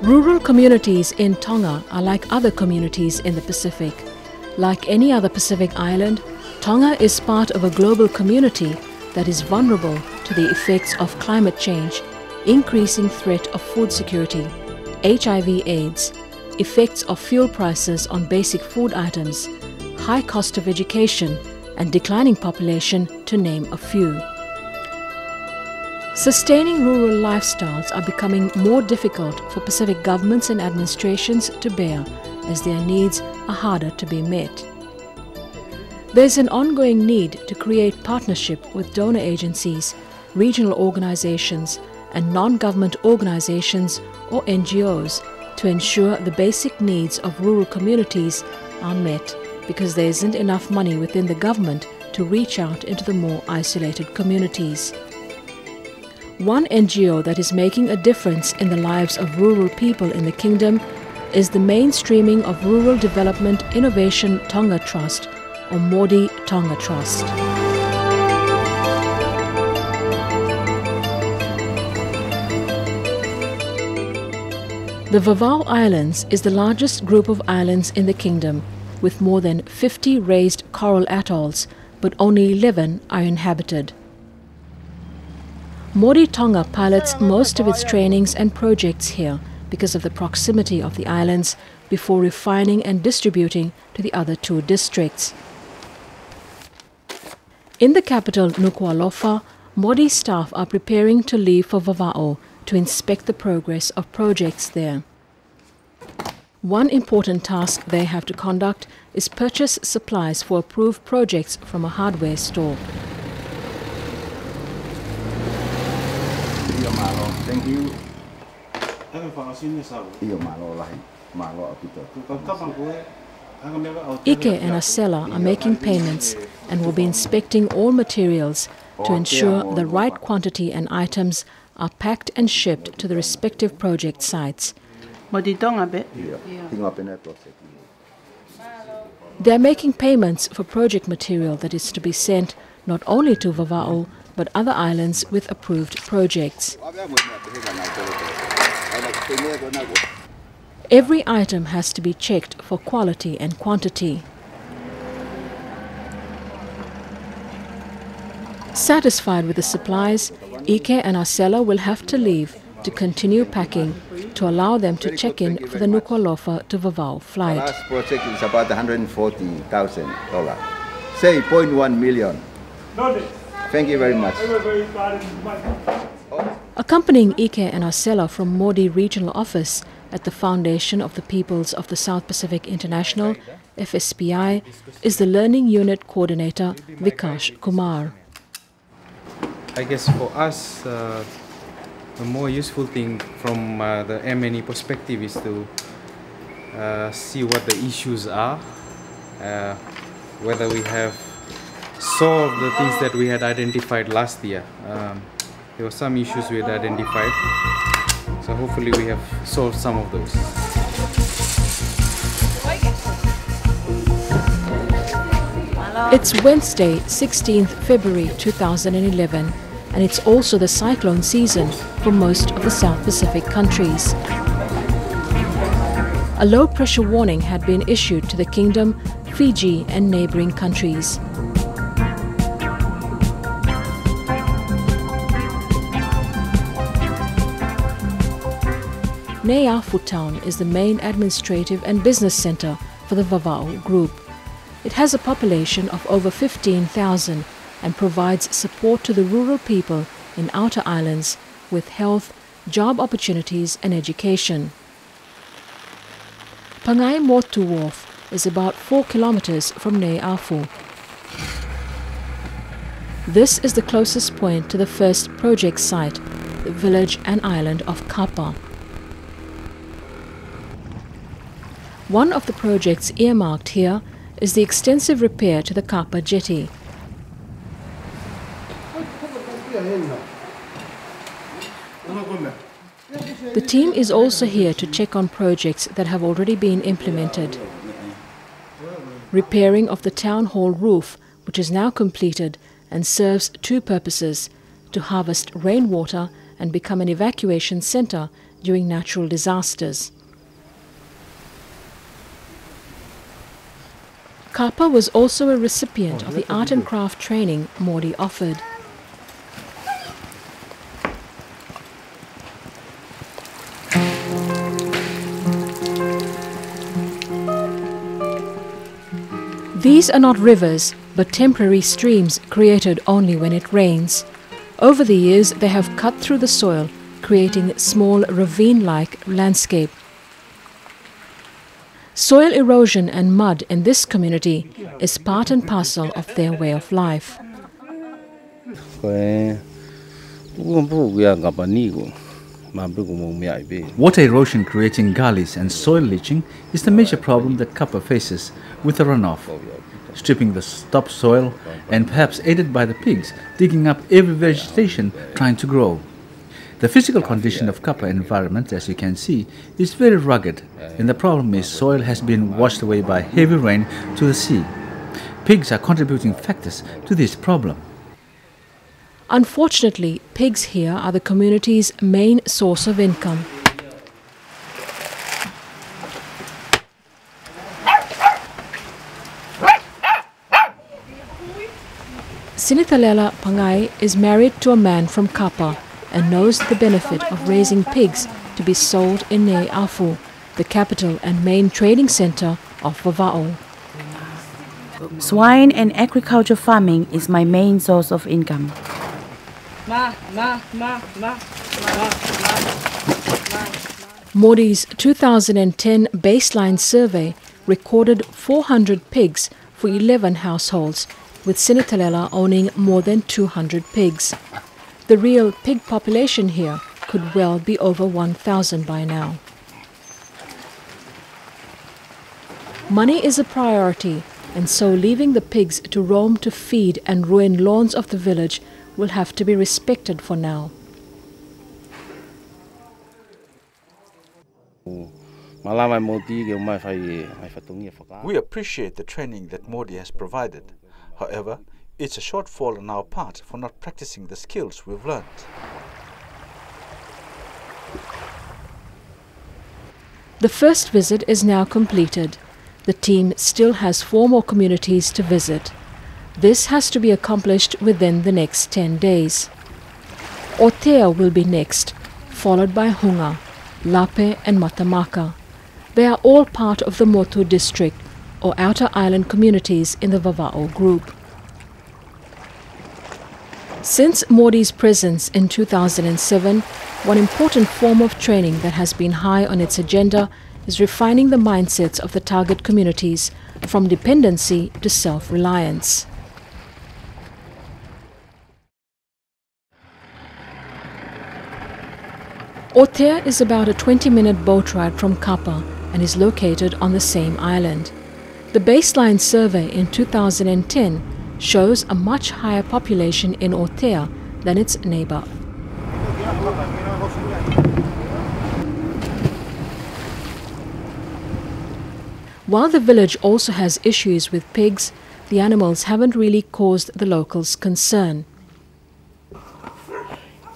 Rural communities in Tonga are like other communities in the Pacific. Like any other Pacific island, Tonga is part of a global community that is vulnerable to the effects of climate change, increasing threat of food security, HIV/AIDS, effects of fuel prices on basic food items, high cost of education, and declining population, to name a few. Sustaining rural lifestyles are becoming more difficult for Pacific governments and administrations to bear, as their needs are harder to be met. There is an ongoing need to create partnership with donor agencies, regional organizations, and non-government organizations or NGOs to ensure the basic needs of rural communities are met, because there isn't enough money within the government to reach out into the more isolated communities. One NGO that is making a difference in the lives of rural people in the kingdom is the mainstreaming of Rural Development Innovation Tonga Trust, or MORDI Tonga Trust. The Vavau Islands is the largest group of islands in the kingdom, with more than 50 raised coral atolls, but only 11 are inhabited. MORDI Tonga pilots most of its trainings and projects here because of the proximity of the islands, before refining and distributing to the other two districts. In the capital, Nuku'alofa, MORDI staff are preparing to leave for Vava'o to inspect the progress of projects there. One important task they have to conduct is purchase supplies for approved projects from a hardware store. Thank you. Ike and Acela are making payments and will be inspecting all materials to ensure the right quantity and items are packed and shipped to the respective project sites. They are making payments for project material that is to be sent not only to Vava'o but other islands with approved projects. Every item has to be checked for quality and quantity. Satisfied with the supplies, Ike and Acela will have to leave to continue packing to allow them to check in for the Nuku'alofa to Vava'o flight. The last project is about $140,000. Say 0.1 million. Thank you very much. Accompanying Ike and Acela from MORDI Regional Office at the Foundation of the Peoples of the South Pacific International, FSPI, is the Learning Unit Coordinator Vikash Kumar. I guess for us, the more useful thing from the M&E perspective is to see what the issues are, whether we have solved the things that we had identified last year. There were some issues we had identified, so hopefully we have solved some of those. It's Wednesday, 16th February 2011, and it's also the cyclone season for most of the South Pacific countries. A low-pressure warning had been issued to the Kingdom, Fiji and neighbouring countries. Neafu town is the main administrative and business centre for the Vava'o group. It has a population of over 15,000 and provides support to the rural people in outer islands with health, job opportunities and education. Pangai Motu Wharf is about 4 kilometers from Neafu. This is the closest point to the first project site, the village and island of Kapa. One of the projects earmarked here is the extensive repair to the Kapa jetty. The team is also here to check on projects that have already been implemented. Repairing of the town hall roof, which is now completed and serves two purposes: to harvest rainwater and become an evacuation centre during natural disasters. Kapa was also a recipient of the art and craft training MORDI offered. These are not rivers, but temporary streams created only when it rains. Over the years, they have cut through the soil, creating small ravine-like landscape. Soil erosion and mud in this community is part and parcel of their way of life. Water erosion creating gullies and soil leaching is the major problem that Kapa faces with the runoff, stripping the topsoil and perhaps aided by the pigs digging up every vegetation trying to grow. The physical condition of Kapa environment, as you can see, is very rugged, and the problem is soil has been washed away by heavy rain to the sea. Pigs are contributing factors to this problem. Unfortunately, pigs here are the community's main source of income. Sinithalela Pangai is married to a man from Kapa and knows the benefit of raising pigs to be sold in Nei Afu, the capital and main trading center of Vava'o. Swine and agriculture farming is my main source of income. MORDI's 2010 baseline survey recorded 400 pigs for 11 households, with Sinithalela owning more than 200 pigs. The real pig population here could well be over 1,000 by now. Money is a priority, and so leaving the pigs to roam to feed and ruin lawns of the village will have to be respected for now. We appreciate the training that MORDI has provided. However, it's a shortfall on our part for not practicing the skills we've learned. The first visit is now completed. The team still has 4 more communities to visit. This has to be accomplished within the next 10 days. Otea will be next, followed by Hunga, Lape and Matamaka. They are all part of the Motu district, or outer island communities in the Vava'o group. Since MORDI's presence in 2007, one important form of training that has been high on its agenda is refining the mindsets of the target communities from dependency to self-reliance. Otea is about a 20-minute boat ride from Kapa and is located on the same island. The baseline survey in 2010 shows a much higher population in Otea than its neighbor. While the village also has issues with pigs, the animals haven't really caused the locals concern.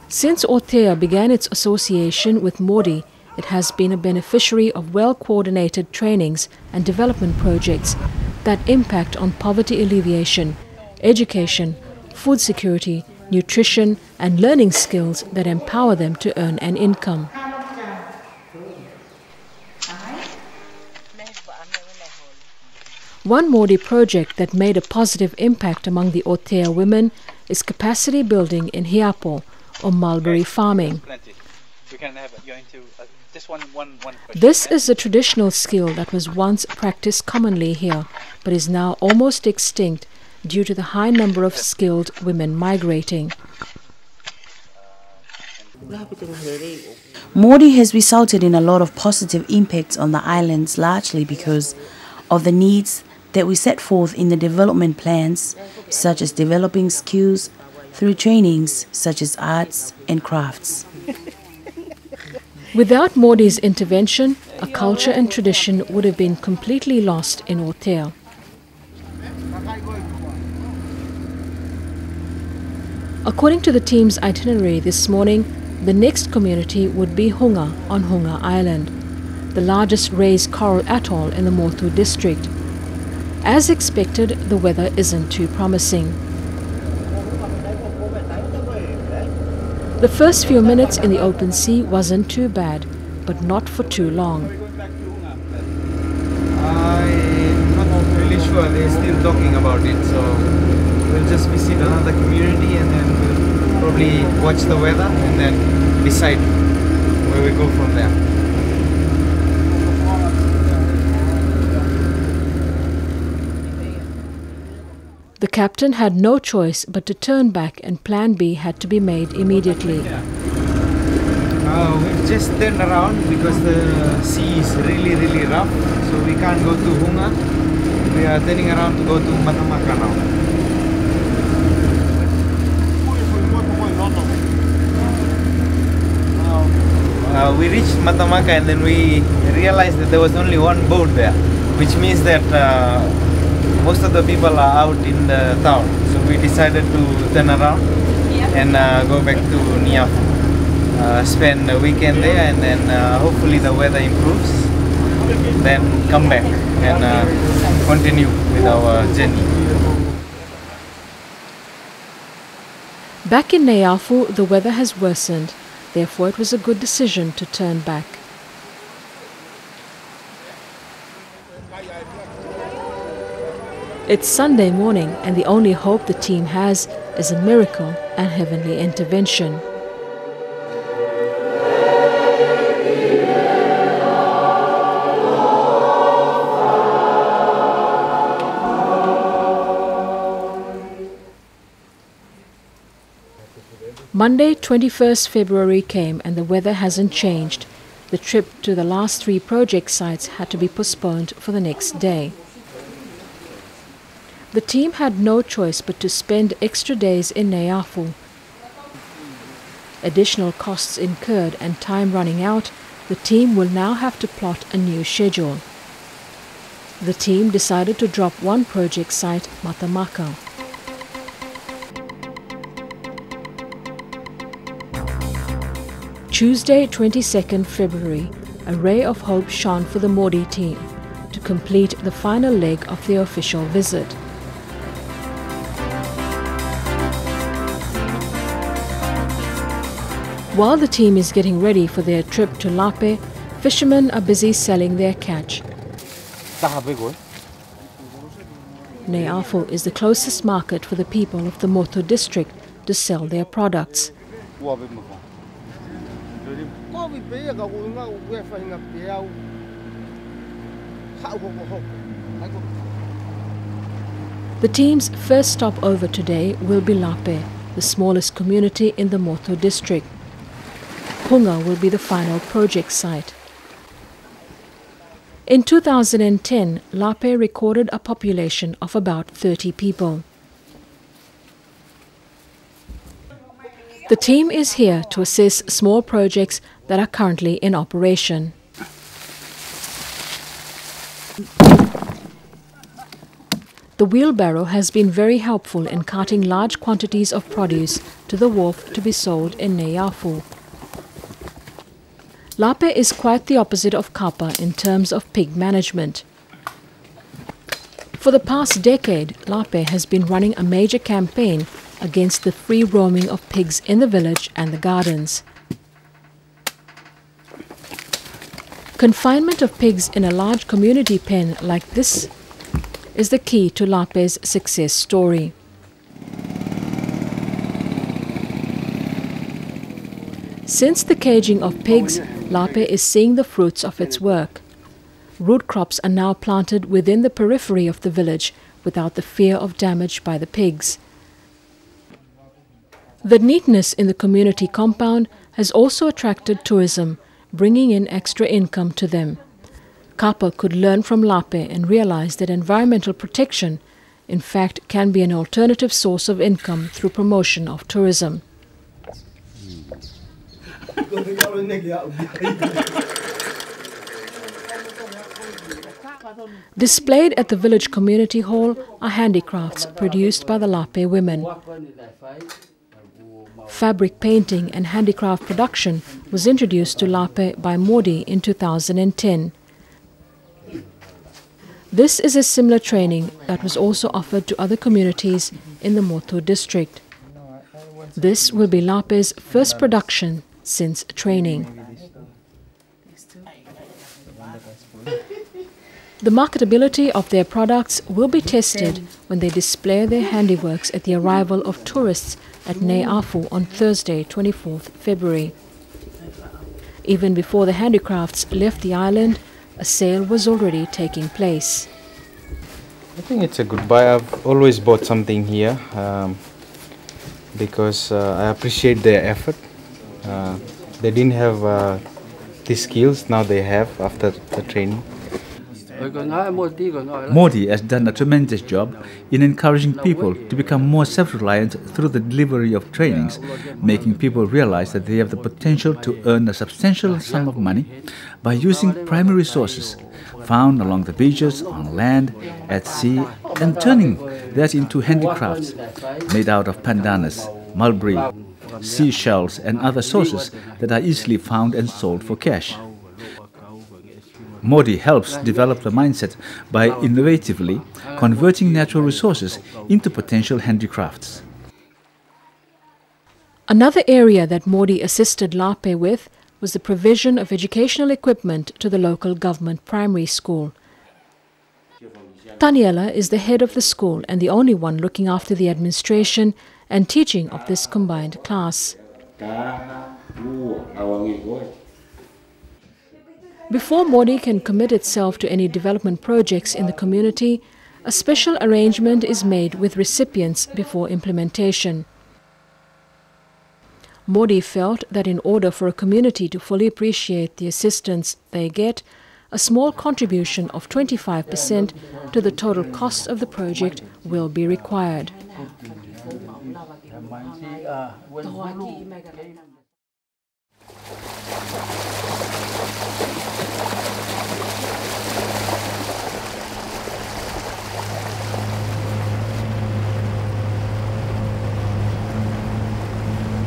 Since Otea began its association with MORDI, it has been a beneficiary of well-coordinated trainings and development projects that impact on poverty alleviation, education, food security, nutrition and learning skills that empower them to earn an income. One MORDI project that made a positive impact among the Otea women is capacity building in Hiapo, or mulberry farming. This is a traditional skill that was once practiced commonly here, but is now almost extinct due to the high number of skilled women migrating. MORDI has resulted in a lot of positive impacts on the islands, largely because of the needs that we set forth in the development plans, such as developing skills through trainings such as arts and crafts. Without MORDI's intervention, a culture and tradition would have been completely lost in Otea. According to the team's itinerary this morning, The next community would be Hunga on Hunga Island, the largest raised coral atoll in the Motu district. As expected, the weather isn't too promising. The first few minutes in the open sea wasn't too bad, but not for too long. I'm not really sure, they're still talking about it, so we'll just visit another community and then we'll probably watch the weather and then decide where we go from there. The captain had no choice but to turn back, and plan B had to be made immediately. We've just turned around because the sea is really rough, so we can't go to Hunga. We are turning around to go to Matamaka now. We reached Matamaka and then we realized that there was only one boat there, which means that most of the people are out in the town. So we decided to turn around and go back to Niafu. Spend the weekend there and then hopefully the weather improves. Then come back and continue with our journey. Back in Niafu, the weather has worsened. Therefore, it was a good decision to turn back. It's Sunday morning, and the only hope the team has is a miracle and heavenly intervention. Monday, 21st February came and the weather hasn't changed. The trip to the last 3 project sites had to be postponed for the next day. The team had no choice but to spend extra days in Niafu. Additional costs incurred and time running out, the team will now have to plot a new schedule. The team decided to drop one project site, Matamaka. Tuesday, 22nd February, a ray of hope shone for the MORDI team to complete the final leg of their official visit. While the team is getting ready for their trip to Lape, fishermen are busy selling their catch. Niafu is the closest market for the people of the Motu district to sell their products. The team's first stop over today will be Lape, the smallest community in the Motu district. Hunga will be the final project site. In 2010, Lape recorded a population of about 30 people. The team is here to assist small projects that are currently in operation. The wheelbarrow has been very helpful in carting large quantities of produce to the wharf to be sold in Niafu. Lape is quite the opposite of Kapa in terms of pig management. For the past decade, Lape has been running a major campaign against the free roaming of pigs in the village and the gardens. Confinement of pigs in a large community pen like this is the key to Lape's success story. Since the caging of pigs, Lape is seeing the fruits of its work. Root crops are now planted within the periphery of the village without the fear of damage by the pigs. The neatness in the community compound has also attracted tourism, bringing in extra income to them. Kapa could learn from Lape and realize that environmental protection, in fact, can be an alternative source of income through promotion of tourism. Displayed at the village community hall are handicrafts produced by the Lape women. fabric painting and handicraft production was introduced to Lape by MORDI in 2010. This is a similar training that was also offered to other communities in the Motu district. This will be Lape's first production since training. The marketability of their products will be tested when they display their handiworks at the arrival of tourists at Neafu on Thursday, 24th February. Even before the handicrafts left the island, a sale was already taking place. I think it's a good buy. I've always bought something here because I appreciate their effort. They didn't have these skills, now they have after the training. MORDI has done a tremendous job in encouraging people to become more self-reliant through the delivery of trainings, making people realize that they have the potential to earn a substantial sum of money by using primary resources found along the beaches, on land, at sea, and turning that into handicrafts made out of pandanus, mulberry, seashells, and other sources that are easily found and sold for cash. MORDI helps develop the mindset by innovatively converting natural resources into potential handicrafts. Another area that MORDI assisted Lape with was the provision of educational equipment to the local government primary school. Taniela is the head of the school and the only one looking after the administration and teaching of this combined class. Before MORDI can commit itself to any development projects in the community, a special arrangement is made with recipients before implementation. MORDI felt that in order for a community to fully appreciate the assistance they get, a small contribution of 25% to the total cost of the project will be required.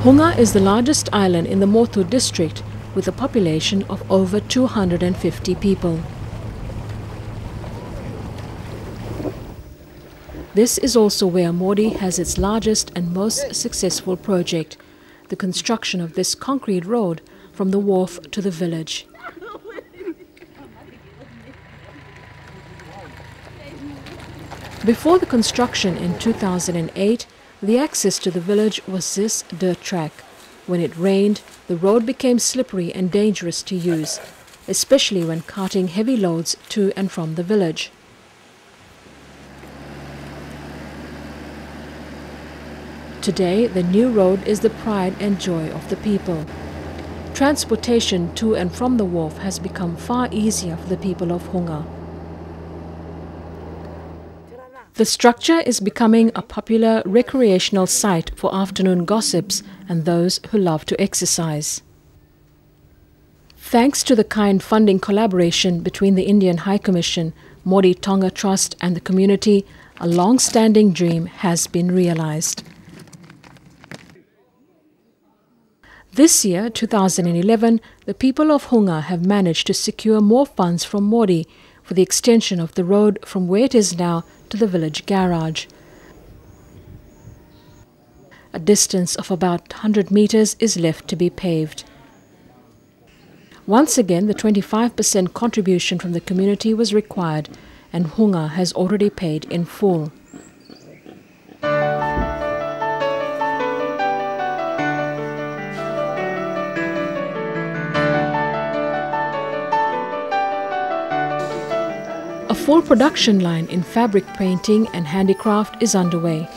Hunga is the largest island in the Motu district with a population of over 250 people. This is also where MORDI has its largest and most successful project, the construction of this concrete road from the wharf to the village. Before the construction in 2008, the access to the village was this dirt track. When it rained, the road became slippery and dangerous to use, especially when carting heavy loads to and from the village. Today, the new road is the pride and joy of the people. Transportation to and from the wharf has become far easier for the people of Hunga. The structure is becoming a popular recreational site for afternoon gossips and those who love to exercise. Thanks to the kind funding collaboration between the Indian High Commission, MORDI Tonga Trust and the community, a long-standing dream has been realized. This year, 2011, the people of Hunga have managed to secure more funds from MORDI for the extension of the road from where it is now to the village garage. A distance of about 100 meters is left to be paved. Once again, the 25% contribution from the community was required, and Hunga has already paid in full. A full production line in fabric painting and handicraft is underway.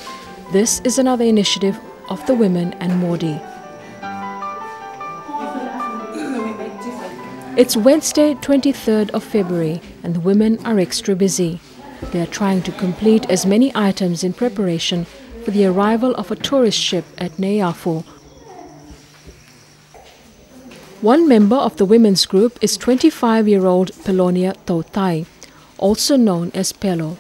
This is another initiative of the women and MORDI. It's Wednesday, 23rd of February, and the women are extra busy. They are trying to complete as many items in preparation for the arrival of a tourist ship at Neafu. One member of the women's group is 25-year-old Pelonia Tautai, also known as Pelo.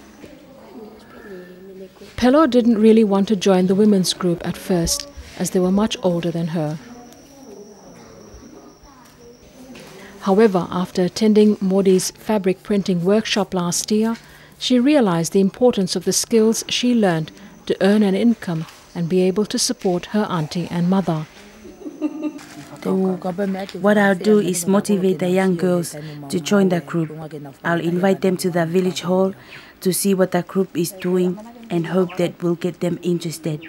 Pelo didn't really want to join the women's group at first, as they were much older than her. However, after attending MORDI's fabric printing workshop last year, she realized the importance of the skills she learned to earn an income and be able to support her auntie and mother. What I'll do is motivate the young girls to join the group. I'll invite them to the village hall to see what the group is doing and hope that will get them interested.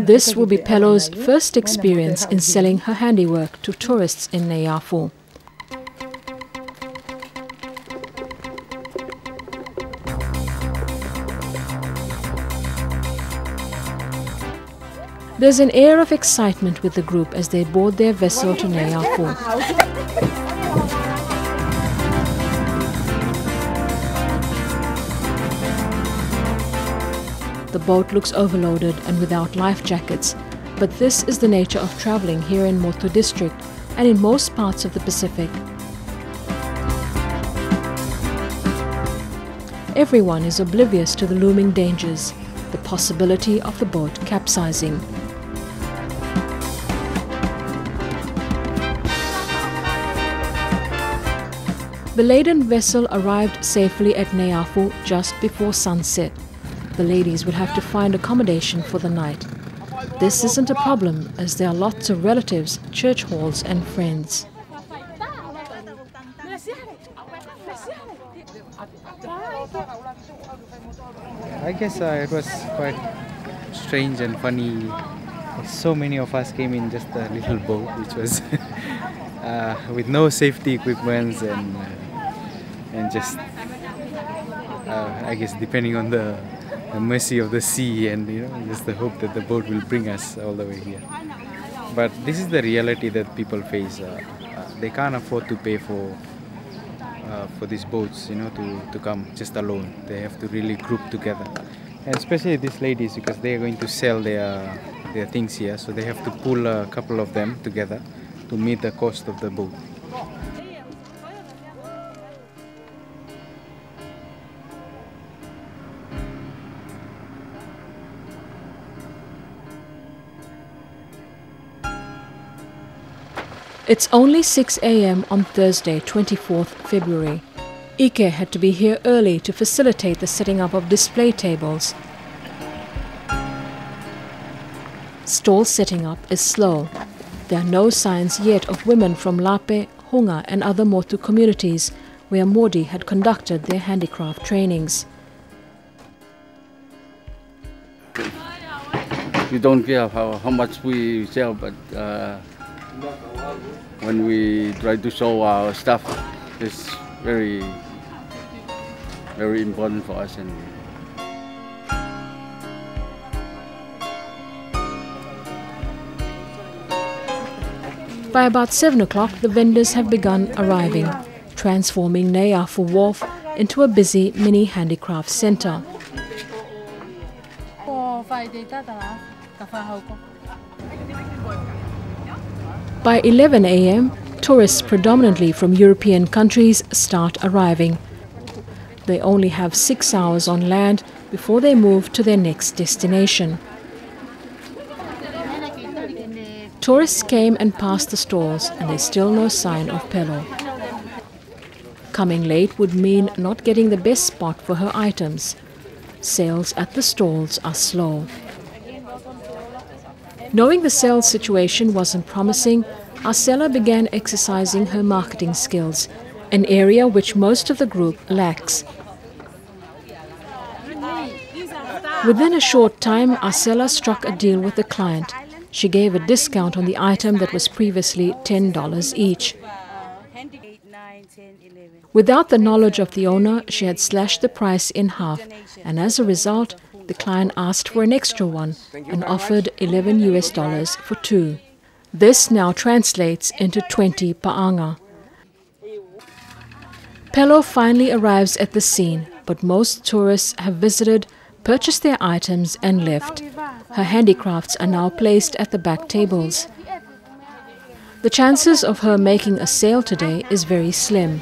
This will be Pelo's first experience in selling her handiwork to tourists in Neyafu. There's an air of excitement with the group as they board their vessel to Neyafu. The boat looks overloaded and without life jackets, but this is the nature of traveling here in Motu district and in most parts of the Pacific. Everyone is oblivious to the looming dangers, the possibility of the boat capsizing. The laden vessel arrived safely at Neyafu just before sunset. The ladies will have to find accommodation for the night. This isn't a problem as there are lots of relatives, church halls and friends. I guess it was quite strange and funny. So many of us came in just a little boat, which was with no safety equipment and just I guess depending on the mercy of the sea and just the hope that the boat will bring us all the way here. But this is the reality that people face. They can't afford to pay for these boats, to come just alone. They have to really group together, and especially these ladies because they are going to sell their things here, so they have to pull a couple of them together to meet the cost of the boat. It's only 6 a.m. on Thursday, 24th February. Ike had to be here early to facilitate the setting up of display tables. Stall setting up is slow. There are no signs yet of women from Lape, Hunga and other Motu communities where MORDI had conducted their handicraft trainings. We don't care how much we sell, but when we try to show our stuff, it's very, very important for us. And by about 7 o'clock, the vendors have begun arriving, transforming Neyafu Wharf into a busy mini handicraft center. By 11 a.m., tourists predominantly from European countries start arriving. They only have 6 hours on land before they move to their next destination. Tourists came and passed the stalls, and there's still no sign of Pelo. Coming late would mean not getting the best spot for her items. Sales at the stalls are slow. Knowing the sales situation wasn't promising, Arcella began exercising her marketing skills, an area which most of the group lacks. Within a short time, Arcella struck a deal with the client. She gave a discount on the item that was previously $10 each. Without the knowledge of the owner, she had slashed the price in half, and as a result, the client asked for an extra one and offered $11 for 2. This now translates into 20 pa'anga. Pelo finally arrives at the scene, but most tourists have visited, purchased their items and left. Her handicrafts are now placed at the back tables. The chances of her making a sale today is very slim.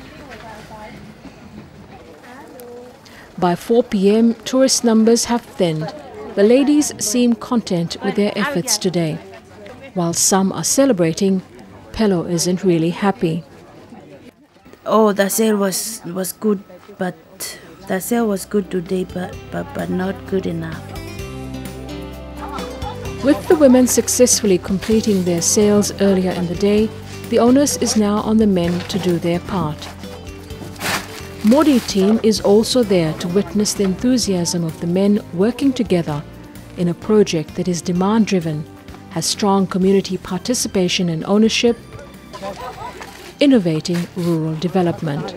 By 4 p.m, tourist numbers have thinned. The ladies seem content with their efforts today. While some are celebrating, Pello isn't really happy. Oh, the sale was good, but the sale was good today, but not good enough. With the women successfully completing their sales earlier in the day, the onus is now on the men to do their part. MORDI Team is also there to witness the enthusiasm of the men working together in a project that is demand-driven, has strong community participation and ownership, innovating rural development.